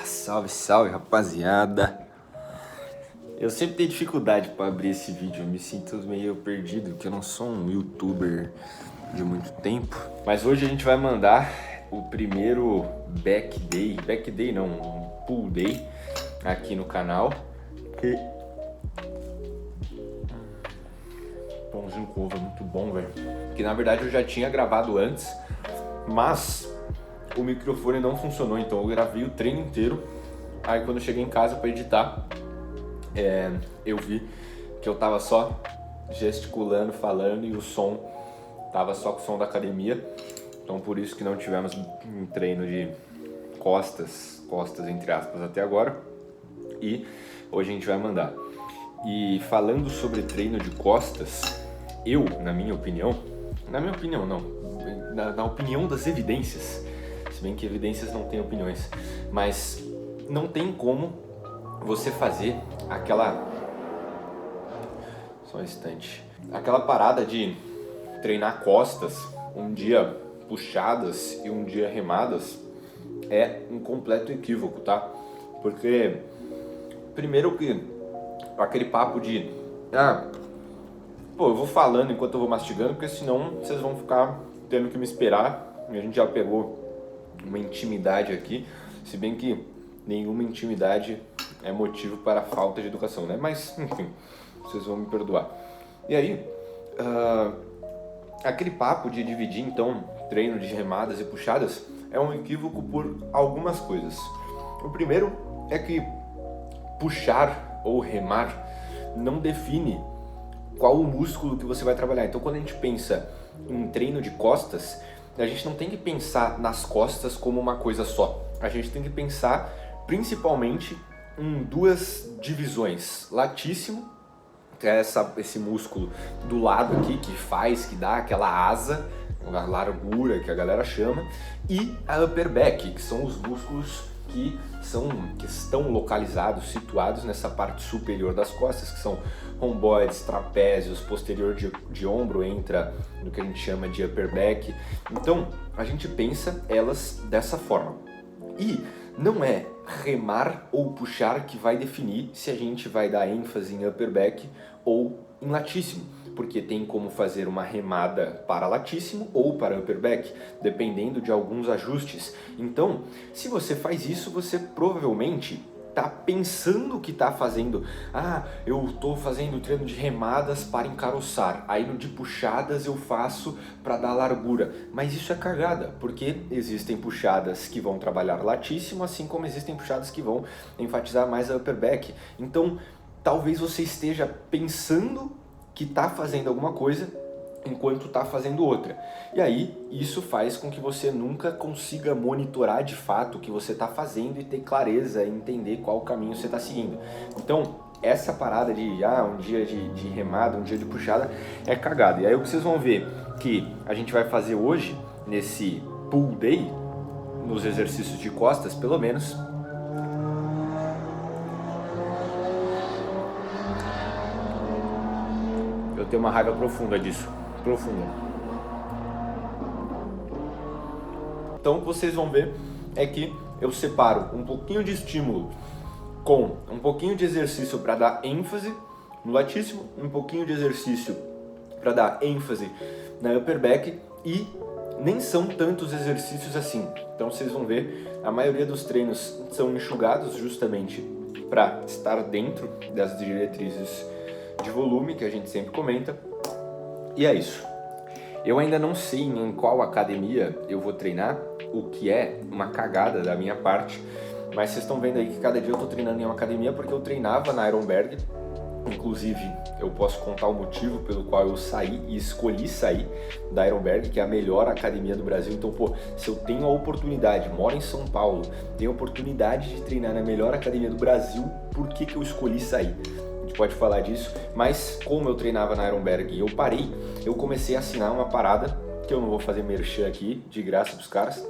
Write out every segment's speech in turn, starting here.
Salve, salve, rapaziada. Eu sempre tenho dificuldade pra abrir esse vídeo, eu me sinto meio perdido, porque eu não sou um youtuber de muito tempo. Mas hoje a gente vai mandar o primeiro back day não, um pull day aqui no canal. Pãozinho com ovo é muito bom, velho. Que na verdade eu já tinha gravado antes, mas o microfone não funcionou, então eu gravei o treino inteiro. Aí quando eu cheguei em casa para editar, eu vi que eu tava só gesticulando, falando, e o som tava só com o som da academia. Então por isso que não tivemos um treino de costas entre aspas até agora. E hoje a gente vai mandar. E falando sobre treino de costas, na minha opinião não, na opinião das evidências, se bem que evidências não têm opiniões, mas não tem como você fazer aquela parada de treinar costas, um dia puxadas e um dia remadas, é um completo equívoco, tá? Porque primeiro que aquele papo de eu vou falando enquanto eu vou mastigando, porque senão vocês vão ficar tendo que me esperar. A gente já pegou uma intimidade aqui, se bem que nenhuma intimidade é motivo para falta de educação, né? Mas, enfim, vocês vão me perdoar. E aí, aquele papo de dividir, então, treino de remadas e puxadas é um equívoco por algumas coisas. O primeiro é que puxar ou remar não define qual o músculo que você vai trabalhar. Então, quando a gente pensa em treino de costas, a gente não tem que pensar nas costas como uma coisa só. A gente tem que pensar principalmente em duas divisões. Latíssimo, que é esse músculo do lado aqui que dá aquela asa, a largura que a galera chama, e a upper back, que são os músculos que estão localizados, situados nessa parte superior das costas, que são romboides, trapézios, posterior de ombro entra no que a gente chama de upper back. Então, a gente pensa elas dessa forma. E não é remar ou puxar que vai definir se a gente vai dar ênfase em upper back ou em latíssimo, porque tem como fazer uma remada para latíssimo ou para upper back, dependendo de alguns ajustes. Então, se você faz isso, você provavelmente está pensando que está fazendo, eu estou fazendo treino de remadas para encaroçar, aí no de puxadas eu faço para dar largura, mas isso é cagada, porque existem puxadas que vão trabalhar latíssimo, assim como existem puxadas que vão enfatizar mais a upper back. Então, talvez você esteja pensando que está fazendo alguma coisa enquanto está fazendo outra. E aí, isso faz com que você nunca consiga monitorar de fato o que você está fazendo e ter clareza e entender qual caminho você está seguindo. Então, essa parada de um dia de remada, um dia de puxada, é cagada. E aí o que vocês vão ver que a gente vai fazer hoje, nesse pull day, nos exercícios de costas, pelo menos, eu tenho uma raiva profunda disso. Então o que vocês vão ver é que eu separo um pouquinho de estímulo com um pouquinho de exercício para dar ênfase no latíssimo, um pouquinho de exercício para dar ênfase na upper back, e nem são tantos exercícios assim. Então vocês vão ver, a maioria dos treinos são enxugados justamente para estar dentro das diretrizes de volume que a gente sempre comenta. E é isso. Eu ainda não sei em qual academia eu vou treinar, o que é uma cagada da minha parte, mas vocês estão vendo aí que cada dia eu tô treinando em uma academia, porque eu treinava na Ironberg. Inclusive, eu posso contar o motivo pelo qual eu saí e escolhi sair da Ironberg, que é a melhor academia do Brasil. Então, se eu tenho a oportunidade, moro em São Paulo, tenho a oportunidade de treinar na melhor academia do Brasil, por que eu escolhi sair? A gente pode falar disso, mas como eu treinava na Ironberg e eu parei, eu comecei a assinar uma parada, que eu não vou fazer merchan aqui, de graça pros caras,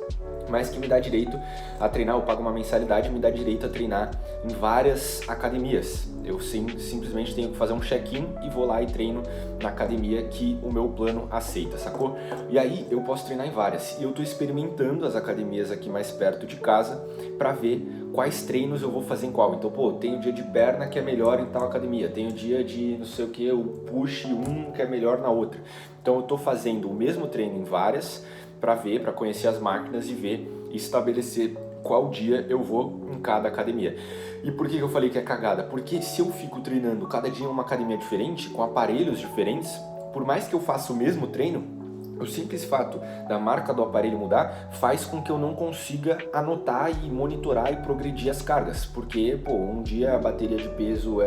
mas que me dá direito a treinar, eu pago uma mensalidade, me dá direito a treinar em várias academias. Eu simplesmente tenho que fazer um check-in e vou lá e treino na academia que o meu plano aceita, sacou? E aí eu posso treinar em várias. E eu tô experimentando as academias aqui mais perto de casa para ver quais treinos eu vou fazer em qual. Então, tem o dia de perna que é melhor em tal academia, tem o dia de não sei o que, o push que é melhor na outra. Então eu tô fazendo o mesmo treino em várias para ver, para conhecer as máquinas e ver e estabelecer qual dia eu vou em cada academia. E por que eu falei que é cagada? Porque se eu fico treinando cada dia em uma academia diferente, com aparelhos diferentes, por mais que eu faça o mesmo treino, o simples fato da marca do aparelho mudar faz com que eu não consiga anotar e monitorar e progredir as cargas, porque, um dia a bateria de peso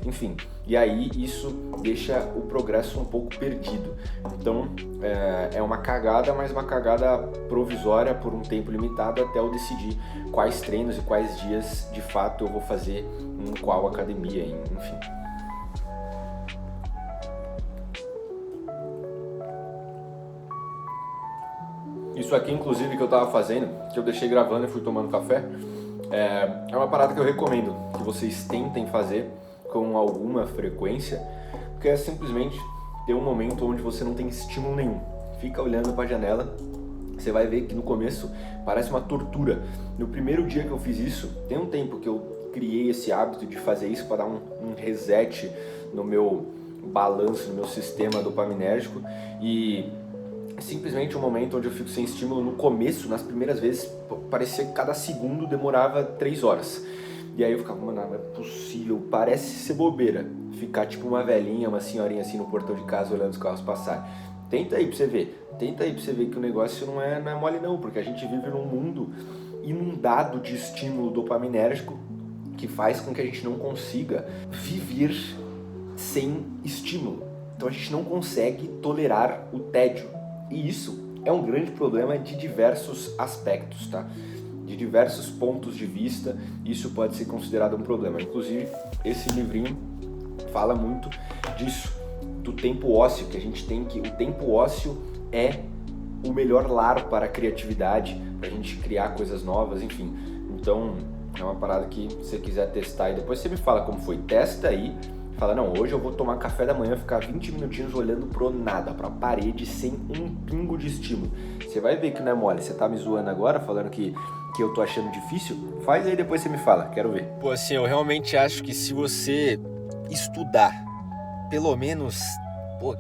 enfim, e aí isso deixa o progresso um pouco perdido. Então, é uma cagada, mas uma cagada provisória por um tempo limitado até eu decidir quais treinos e quais dias de fato eu vou fazer em qual academia, enfim. Isso aqui, inclusive, que eu tava fazendo, que eu deixei gravando e fui tomando café, é uma parada que eu recomendo que vocês tentem fazer com alguma frequência, porque é simplesmente ter um momento onde você não tem estímulo nenhum. Fica olhando pra janela, você vai ver que no começo parece uma tortura. No primeiro dia que eu fiz isso, tem um tempo que eu criei esse hábito de fazer isso para dar um reset no meu balanço, no meu sistema dopaminérgico, e simplesmente um momento onde eu fico sem estímulo. No começo, nas primeiras vezes, parecia que cada segundo demorava 3 horas. E aí eu ficava, mano, não é possível, parece ser bobeira ficar tipo uma velhinha, uma senhorinha assim no portão de casa olhando os carros passarem. Tenta aí pra você ver que o negócio não é mole não, porque a gente vive num mundo inundado de estímulo dopaminérgico que faz com que a gente não consiga viver sem estímulo. Então a gente não consegue tolerar o tédio. E isso é um grande problema de diversos aspectos, tá? De diversos pontos de vista, isso pode ser considerado um problema. Inclusive, esse livrinho fala muito disso, do tempo ósseo, que a gente tem que... O tempo ósseo é o melhor lar para a criatividade, para a gente criar coisas novas, enfim. Então, é uma parada que se você quiser testar e depois você me fala como foi. Testa aí. Fala, não, hoje eu vou tomar café da manhã, ficar 20 minutinhos olhando pro nada, pra parede, sem um pingo de estímulo. Você vai ver que não é mole. Você tá me zoando agora, falando que eu tô achando difícil? Faz aí, depois você me fala, quero ver. Assim, eu realmente acho que se você estudar, pelo menos,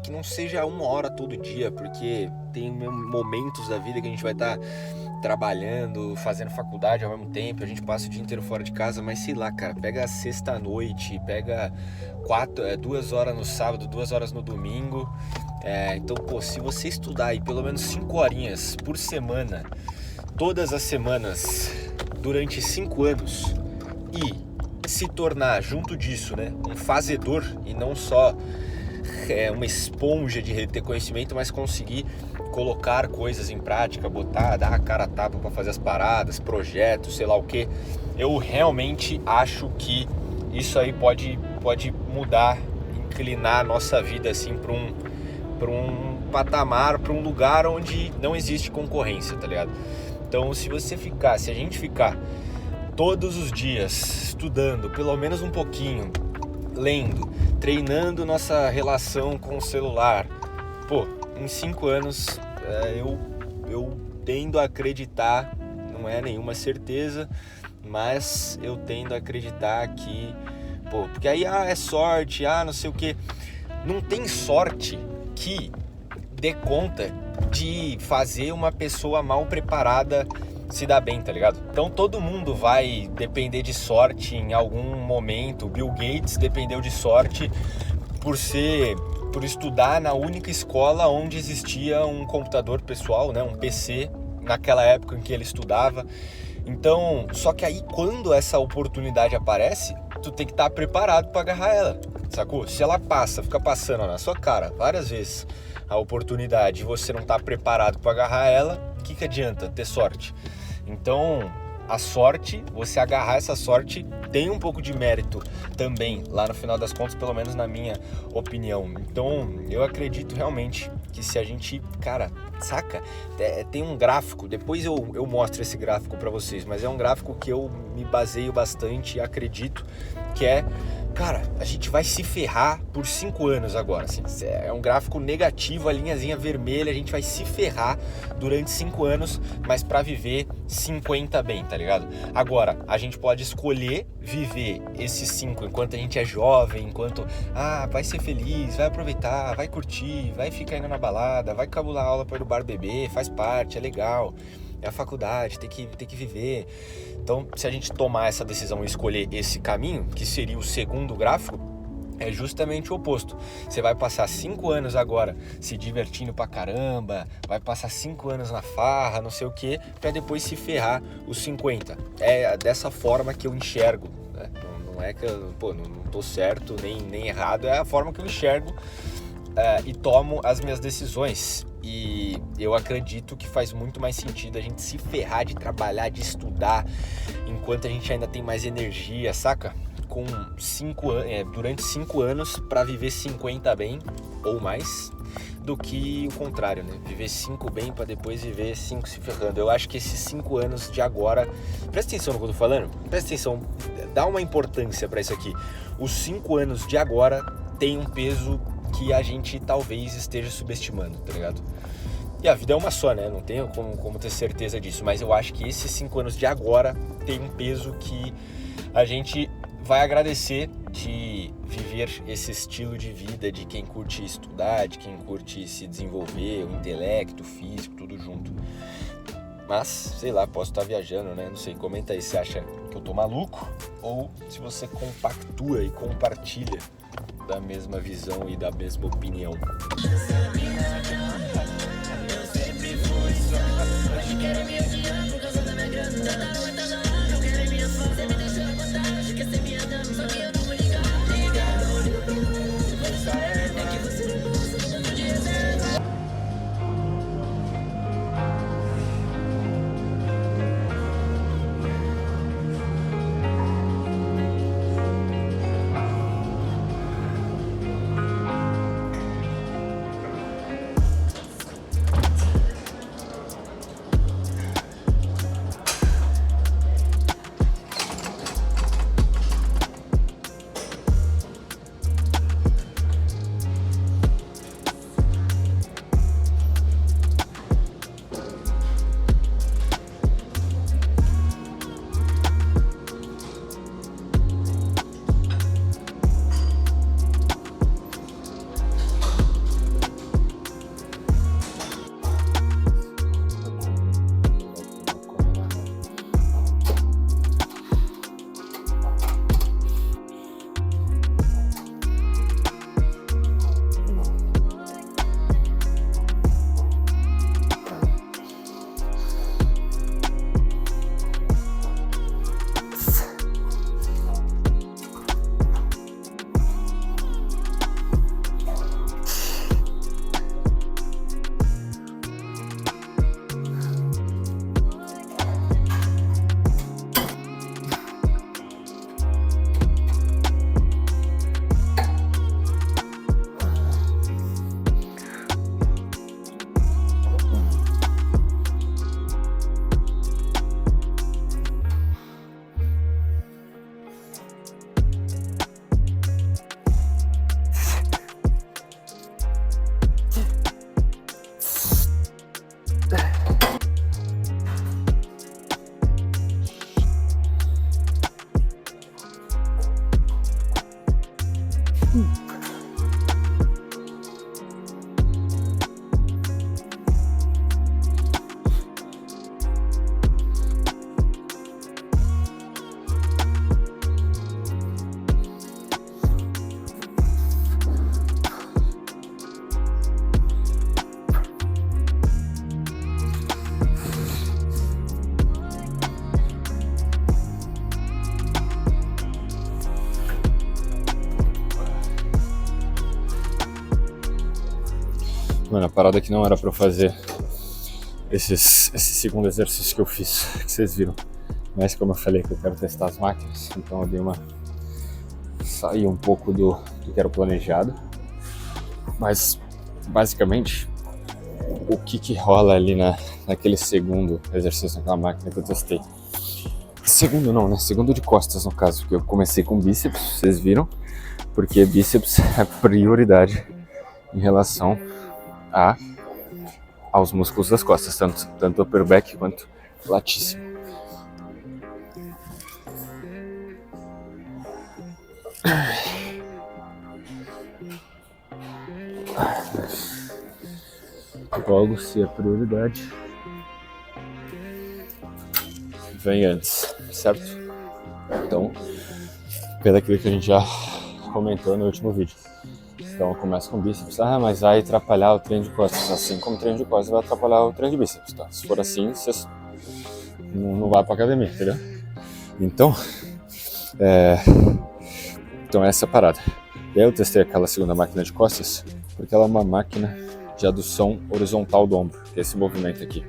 que não seja 1 hora todo dia, porque tem momentos da vida que a gente vai estar trabalhando, fazendo faculdade ao mesmo tempo, a gente passa o dia inteiro fora de casa, mas sei lá, cara, pega a sexta-noite, pega 2 horas no sábado, 2 horas no domingo, então, se você estudar aí pelo menos 5 horinhas por semana, todas as semanas, durante 5 anos, e se tornar, junto disso, né, um fazedor e não só uma esponja de reter conhecimento, mas conseguir colocar coisas em prática, dar a cara a tapa para fazer as paradas, projetos, sei lá o que. Eu realmente acho que isso aí pode mudar, inclinar a nossa vida assim para um patamar, para um lugar onde não existe concorrência, tá ligado? Então, se a gente ficar todos os dias estudando, pelo menos um pouquinho, lendo, treinando nossa relação com o celular, em 5 anos eu tendo a acreditar, não é nenhuma certeza, mas eu tendo a acreditar que, porque aí é sorte, não sei o que, não tem sorte que dê conta de fazer uma pessoa mal preparada se dar bem, tá ligado? Então todo mundo vai depender de sorte em algum momento. Bill Gates dependeu de sorte por estudar na única escola onde existia um computador pessoal, né, um PC, naquela época em que ele estudava. Então, só que aí quando essa oportunidade aparece, tu tem que estar preparado para agarrar ela, sacou? Se ela fica passando na sua cara várias vezes a oportunidade e você não tá preparado para agarrar ela, o que adianta ter sorte? Então, a sorte, você agarrar essa sorte, tem um pouco de mérito também, lá no final das contas, pelo menos na minha opinião. Então, eu acredito realmente que se a gente, saca? Tem um gráfico, depois eu mostro esse gráfico para vocês, mas é um gráfico que eu me baseio bastante e acredito que é cara, a gente vai se ferrar por 5 anos agora, assim, é um gráfico negativo, a linhazinha vermelha, a gente vai se ferrar durante 5 anos, mas pra viver 50 bem, tá ligado? Agora, a gente pode escolher viver esses 5 enquanto a gente é jovem, enquanto, vai ser feliz, vai aproveitar, vai curtir, vai ficar indo na balada, vai cabular aula para ir no bar beber, faz parte, é legal. É a faculdade, tem que viver. Então, se a gente tomar essa decisão e escolher esse caminho, que seria o segundo gráfico, é justamente o oposto. Você vai passar 5 anos agora se divertindo pra caramba, vai passar 5 anos na farra, não sei o que, pra depois se ferrar os 50. É dessa forma que eu enxergo, né? Não é que eu não tô certo nem errado, é a forma que eu enxergo e tomo as minhas decisões. E eu acredito que faz muito mais sentido a gente se ferrar de trabalhar, de estudar, enquanto a gente ainda tem mais energia, saca? Com durante 5 anos para viver 50 bem ou mais, do que o contrário, né? Viver 5 bem para depois viver 5 se ferrando. Eu acho que esses 5 anos de agora, presta atenção no que eu tô falando, presta atenção, dá uma importância para isso aqui. Os 5 anos de agora tem um peso que a gente talvez esteja subestimando, tá ligado? E a vida é uma só, né? Não tenho como ter certeza disso, mas eu acho que esses 5 anos de agora tem um peso que a gente vai agradecer de viver esse estilo de vida de quem curte estudar, de quem curte se desenvolver, o intelecto, o físico, tudo junto. Mas, sei lá, posso estar viajando, né? Não sei, comenta aí se você acha que eu tô maluco ou se você compactua e compartilha da mesma visão e da mesma opinião. Mano, a parada que não era pra eu fazer esse segundo exercício que eu fiz, que vocês viram. Mas como eu falei que eu quero testar as máquinas, então eu saí um pouco do que era planejado. Mas, basicamente, o que rola ali naquele segundo exercício naquela máquina que eu testei? Segundo não, né? Segundo de costas, no caso, que eu comecei com bíceps, vocês viram, porque bíceps é prioridade em relação aos músculos das costas, tanto upper back quanto latíssimo. Logo, se é prioridade, vem antes, certo? Então, pelo aquilo que a gente já comentou no último vídeo. Então, começa com bíceps, mas vai atrapalhar o treino de costas, assim como o treino de costas vai atrapalhar o treino de bíceps, tá? Se for assim, você não vai pra academia, entendeu? Então, essa é a parada. E aí eu testei aquela segunda máquina de costas, porque ela é uma máquina de adução horizontal do ombro, que é esse movimento aqui.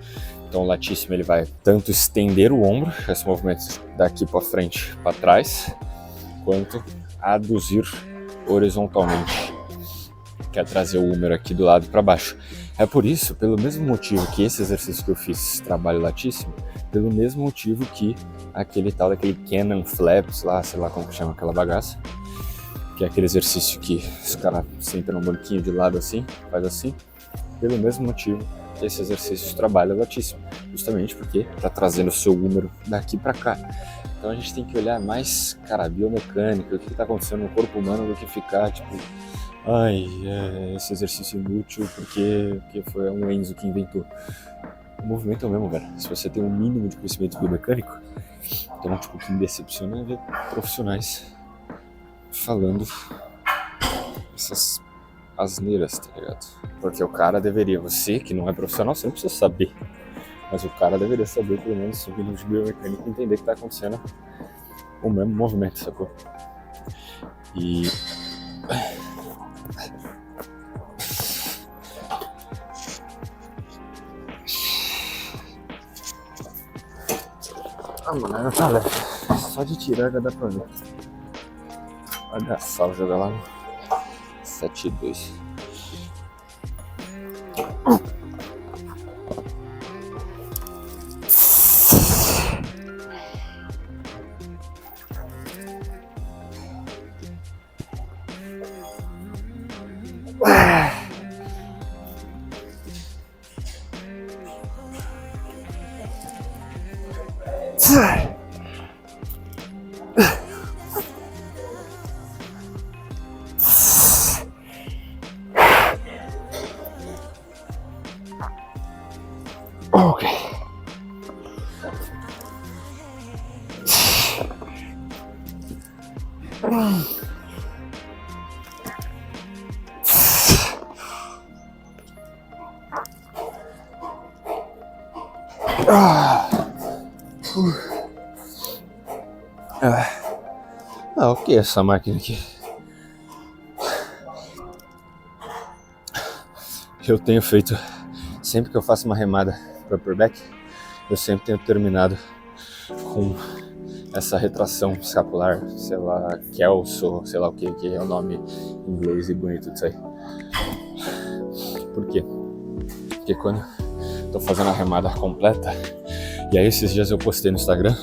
Então o latíssimo ele vai tanto estender o ombro, esse movimento daqui para frente, para trás, quanto aduzir horizontalmente, que é trazer o húmero aqui do lado para baixo. É por isso, pelo mesmo motivo que esse exercício que eu fiz, trabalho latíssimo, pelo mesmo motivo que aquele tal daquele Cannon Flaps lá, sei lá como que chama aquela bagaça, que é aquele exercício que os caras sentam no banquinho de lado assim, faz assim, pelo mesmo motivo que esse exercício de trabalho é latíssimo, justamente porque tá trazendo o seu húmero daqui para cá. Então a gente tem que olhar mais, cara, biomecânica, o que tá acontecendo no corpo humano, do que ficar tipo, esse exercício inútil porque foi um Enzo que inventou. O movimento é o mesmo, velho. Se você tem um mínimo de conhecimento biomecânico, então tipo, o que me decepciona é ver profissionais falando essas asneiras, tá ligado? Porque o cara deveria, você que não é profissional, você não precisa saber, mas o cara deveria saber pelo menos o mínimo de biomecânica e entender que tá acontecendo o mesmo movimento, sacou? E mano, tá leve. Só de tirar já dá pra ver. Olha só, vou jogar lá no 7-2. Ok. Ok, essa máquina aqui. Eu tenho feito, sempre que eu faço uma remada para upper back, eu sempre tenho terminado com essa retração escapular, sei lá, Kelso, sei lá o que é o nome em inglês e bonito disso aí. Por quê? Porque quando tô fazendo a remada completa, e aí esses dias eu postei no Instagram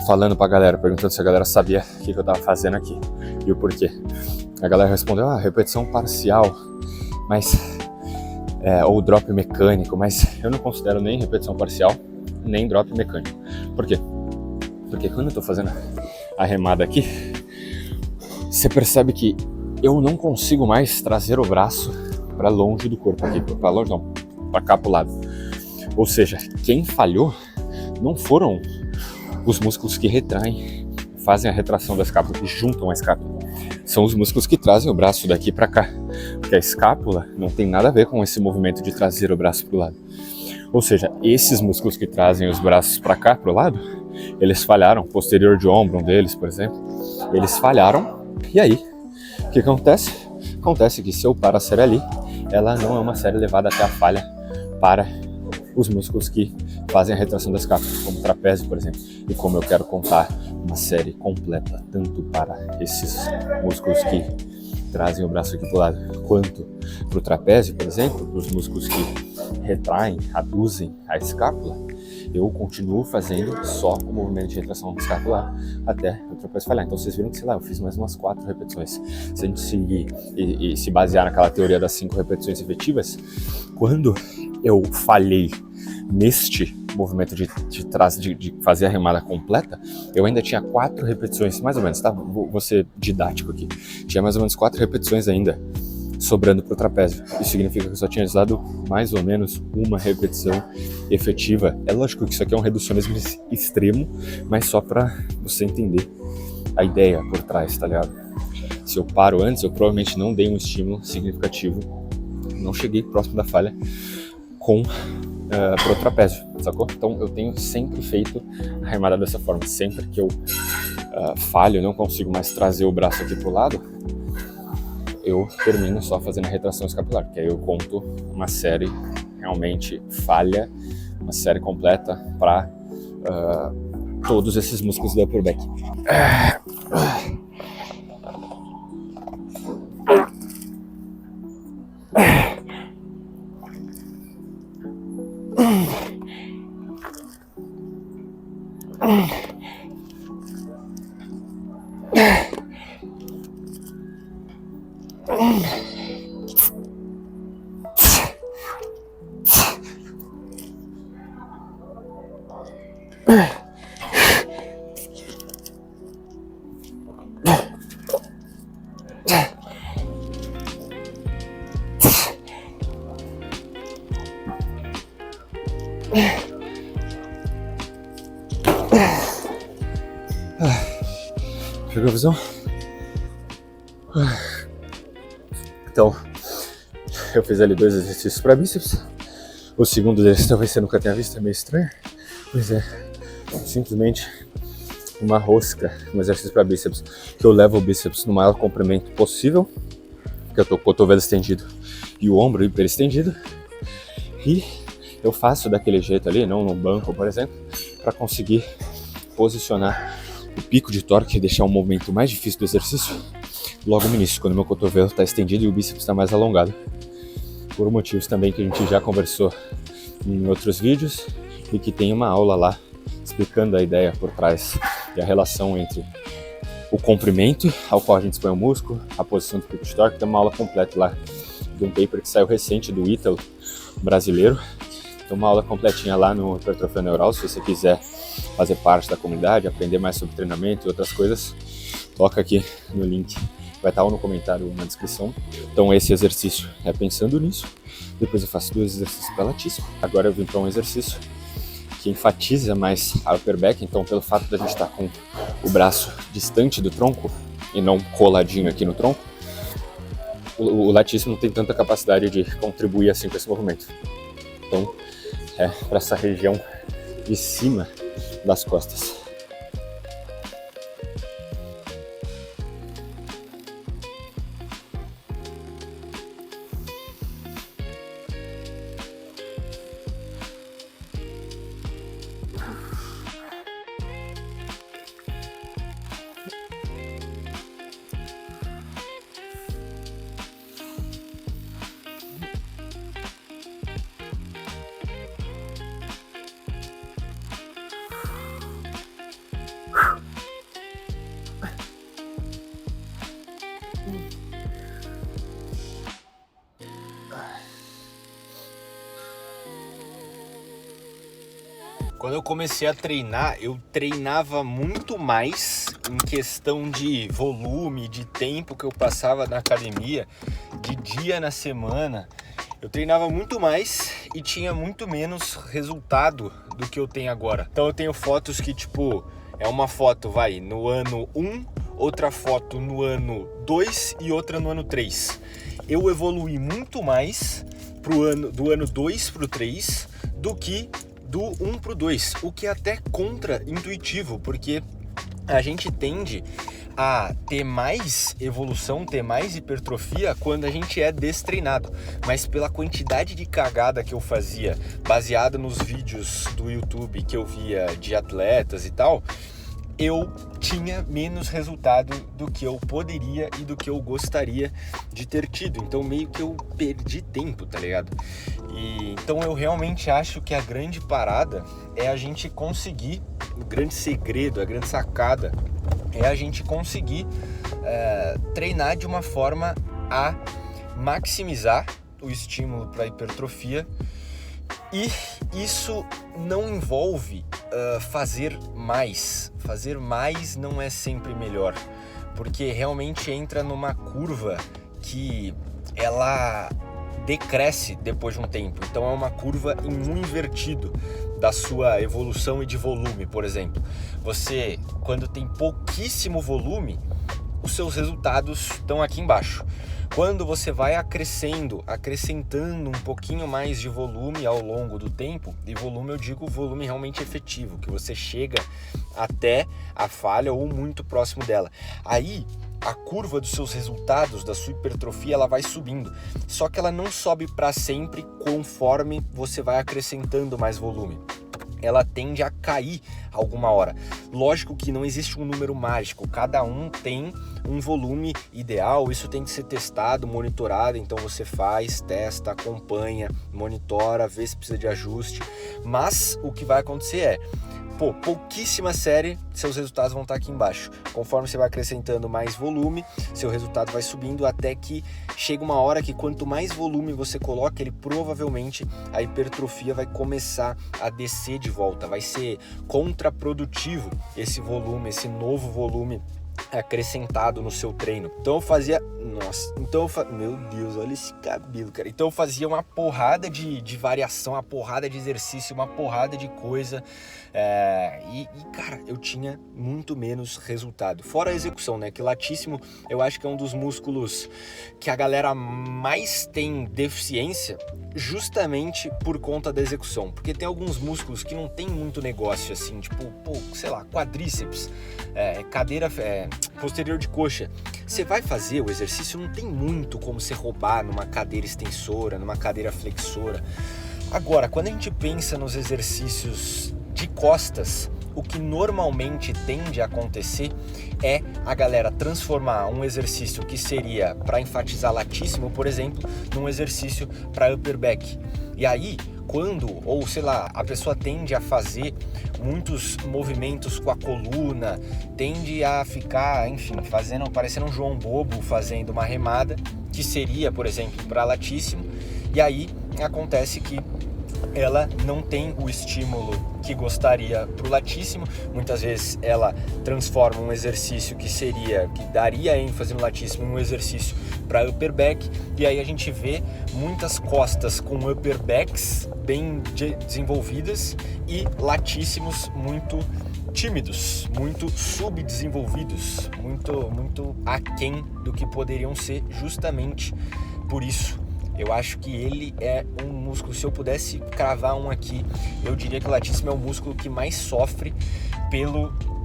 falando pra galera, perguntando se a galera sabia o que eu tava fazendo aqui e o porquê. A galera respondeu, repetição parcial, mas ou drop mecânico, mas eu não considero nem repetição parcial, nem drop mecânico. Por quê? Porque quando eu tô fazendo a remada aqui, você percebe que eu não consigo mais trazer o braço para longe do corpo aqui, para longe não, para cá pro lado. Ou seja, quem falhou não foram os músculos que retraem, fazem a retração da escápula e juntam a escápula. São os músculos que trazem o braço daqui para cá, porque a escápula não tem nada a ver com esse movimento de trazer o braço pro lado. Ou seja, esses músculos que trazem os braços para cá, pro lado, eles falharam, posterior de ombro, um deles, por exemplo, eles falharam, e aí, o que acontece? Acontece que se eu paro a série ali, ela não é uma série levada até a falha para os músculos que fazem a retração da escápula, como o trapézio, por exemplo, e como eu quero contar uma série completa, tanto para esses músculos que trazem o braço aqui pro lado, quanto para o trapézio, por exemplo, para os músculos que retraem, aduzem a escápula, eu continuo fazendo só o movimento de retração escapular até o trapézio falhar. Então vocês viram que, sei lá, eu fiz mais umas 4 repetições. Se a gente seguir e se basear naquela teoria das 5 repetições efetivas, quando eu falhei neste movimento de fazer a remada completa, eu ainda tinha 4 repetições, mais ou menos, tá? Vou ser didático aqui. Tinha mais ou menos 4 repetições ainda sobrando para o trapézio. Isso significa que eu só tinha usado mais ou menos uma repetição efetiva. É lógico que isso aqui é um reducionismo extremo, mas só para você entender a ideia por trás, tá ligado? Se eu paro antes, eu provavelmente não dei um estímulo significativo, não cheguei próximo da falha pro trapézio, sacou? Então eu tenho sempre feito a remada dessa forma. Sempre que eu falho, não consigo mais trazer o braço aqui pro lado, eu termino só fazendo a retração escapular, que aí eu conto uma série realmente falha, uma série completa para todos esses músculos do upper back. Pegou a visão? Então, eu fiz ali 2 exercícios para bíceps. O segundo deles talvez você nunca tenha visto, é meio estranho. Pois é, simplesmente uma rosca, um exercício para bíceps, que eu levo o bíceps no maior comprimento possível, que eu tô com o cotovelo estendido e o ombro hiper estendido, e eu faço daquele jeito ali, não no banco, por exemplo, para conseguir posicionar o pico de torque e deixar o movimento mais difícil do exercício logo no início, quando meu cotovelo está estendido e o bíceps está mais alongado, por motivos também que a gente já conversou em outros vídeos e que tem uma aula lá explicando a ideia por trás e a relação entre o comprimento ao qual a gente expõe o músculo, a posição do pico de torque. Tem uma aula completa lá de um paper que saiu recente do Ítalo brasileiro. Tem uma aula completinha lá no Hipertrofia Neural. Se você quiser fazer parte da comunidade, aprender mais sobre treinamento e outras coisas, toca aqui no link, vai estar ou no comentário ou na descrição. Então esse exercício é pensando nisso. Depois eu faço 2 exercícios para latíssimo. Agora eu vim para um exercício que enfatiza mais a upper back. Então, pelo fato da gente estar com o braço distante do tronco e não coladinho aqui no tronco, o latíssimo não tem tanta capacidade de contribuir assim com esse movimento. Então é para essa região de cima das costas. Quando eu comecei a treinar, eu treinava muito mais em questão de volume, de tempo que eu passava na academia, de dia na semana. Eu treinava muito mais e tinha muito menos resultado do que eu tenho agora. Então eu tenho fotos que, tipo, é uma foto, no ano 1, outra foto no ano 2 e outra no ano 3. Eu evolui muito mais do ano 2 pro 3 do que do 1 pro 2, o que é até contra-intuitivo, porque a gente tende a ter mais evolução, ter mais hipertrofia quando a gente é destreinado. Mas pela quantidade de cagada que eu fazia, baseada nos vídeos do YouTube que eu via de atletas e tal, eu tinha menos resultado do que eu poderia e do que eu gostaria de ter tido. Então meio que eu perdi tempo, tá ligado? E então eu realmente acho que a grande parada é a gente conseguir, o grande segredo, a grande sacada é a gente conseguir treinar de uma forma a maximizar o estímulo para hipertrofia. E isso não envolve fazer mais. Fazer mais não é sempre melhor, porque realmente entra numa curva que ela decresce depois de um tempo. Então é uma curva em um invertido da sua evolução e de volume, por exemplo. Você, quando tem pouquíssimo volume, os seus resultados estão aqui embaixo. Quando você vai acrescentando um pouquinho mais de volume ao longo do tempo, e volume eu digo volume realmente efetivo, que você chega até a falha ou muito próximo dela. Aí a curva dos seus resultados, da sua hipertrofia, ela vai subindo. Só que ela não sobe para sempre conforme você vai acrescentando mais volume. Ela tende a cair alguma hora. Lógico que não existe um número mágico, cada um tem um volume ideal, isso tem que ser testado, monitorado, então você faz, testa, acompanha, monitora, vê se precisa de ajuste, mas o que vai acontecer é, pouquíssima série, seus resultados vão estar aqui embaixo. Conforme você vai acrescentando mais volume, seu resultado vai subindo até que chega uma hora que quanto mais volume você coloca, ele provavelmente a hipertrofia vai começar a descer de volta. Vai ser contraprodutivo esse volume, esse novo volume acrescentado no seu treino. Então eu fazia, meu Deus, olha esse cabelo, cara. Então eu fazia uma porrada de variação, uma porrada de exercício, uma porrada de coisa, cara, eu tinha muito menos resultado. Fora a execução, né, que latíssimo eu acho que é um dos músculos que a galera mais tem deficiência, justamente por conta da execução, porque tem alguns músculos que não tem muito negócio, assim, tipo, sei lá, quadríceps, cadeira posterior de coxa. Você vai fazer o exercício, não tem muito como você roubar numa cadeira extensora, numa cadeira flexora. Agora, quando a gente pensa nos exercícios de costas, o que normalmente tende a acontecer é a galera transformar um exercício que seria para enfatizar latíssimo, por exemplo, num exercício para upper back. E aí, a pessoa tende a fazer muitos movimentos com a coluna, tende a ficar, enfim, parecendo um João Bobo fazendo uma remada, que seria, por exemplo, para latíssimo, e aí acontece que ela não tem o estímulo que gostaria para o latíssimo. Muitas vezes ela transforma um exercício que daria ênfase no latíssimo em um exercício para upper back, e aí a gente vê muitas costas com upper backs bem desenvolvidas e latíssimos muito tímidos, muito subdesenvolvidos, muito aquém do que poderiam ser, justamente por isso. Eu acho que ele é um músculo, se eu pudesse cravar um aqui, eu diria que o latíssimo é o músculo que mais sofre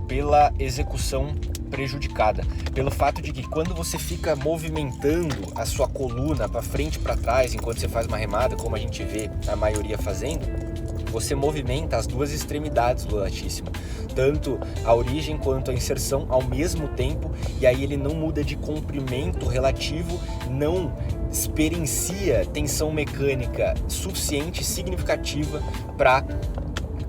pela execução prejudicada. Pelo fato de que quando você fica movimentando a sua coluna para frente e para trás, enquanto você faz uma remada, como a gente vê a maioria fazendo, você movimenta as duas extremidades do latíssimo, tanto a origem quanto a inserção ao mesmo tempo, e aí ele não muda de comprimento relativo, não experiencia tensão mecânica suficiente e significativa para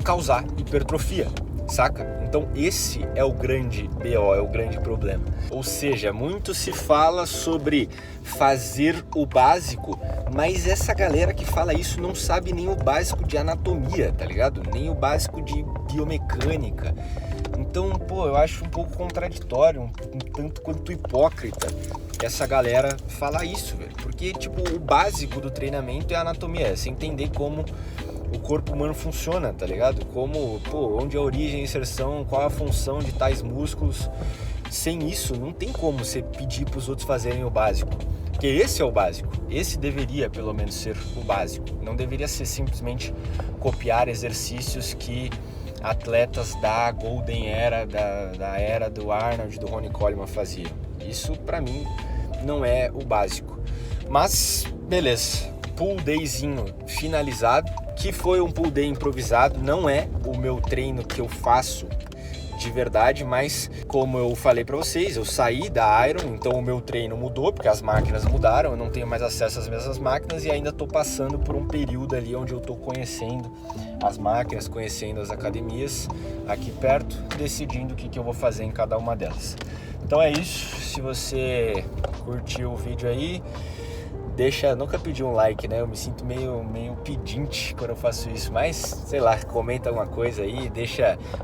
causar hipertrofia, saca? Então esse é o grande BO, é o grande problema. Ou seja, muito se fala sobre fazer o básico, mas essa galera que fala isso não sabe nem o básico de anatomia, tá ligado? Nem o básico de biomecânica. Então, eu acho um pouco contraditório, um tanto quanto hipócrita essa galera falar isso, velho. Porque, o básico do treinamento é a anatomia, é você entender como o corpo humano funciona, tá ligado? Como, onde é a origem, a inserção, qual a função de tais músculos. Sem isso, não tem como você pedir pros outros fazerem o básico. Porque esse é o básico. Esse deveria, pelo menos, ser o básico. Não deveria ser simplesmente copiar exercícios que atletas da Golden Era, da era do Arnold, do Ronnie Coleman faziam. Isso, pra mim, não é o básico. Mas, beleza. Pull dayzinho finalizado, que foi um pull day improvisado. Não é o meu treino que eu faço de verdade, mas como eu falei para vocês, eu saí da Iron, então o meu treino mudou, porque as máquinas mudaram, eu não tenho mais acesso às mesmas máquinas e ainda estou passando por um período ali onde eu estou conhecendo as máquinas, conhecendo as academias aqui perto, decidindo o que eu vou fazer em cada uma delas. Então é isso, se você curtiu o vídeo aí, nunca pedi um like, né? Eu me sinto meio pedinte quando eu faço isso, mas sei lá, comenta alguma coisa aí,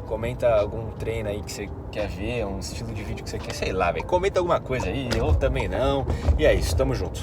comenta algum treino aí que você quer ver, um estilo de vídeo que você quer, sei lá, velho. Comenta alguma coisa aí, ou também não. E é isso, tamo junto.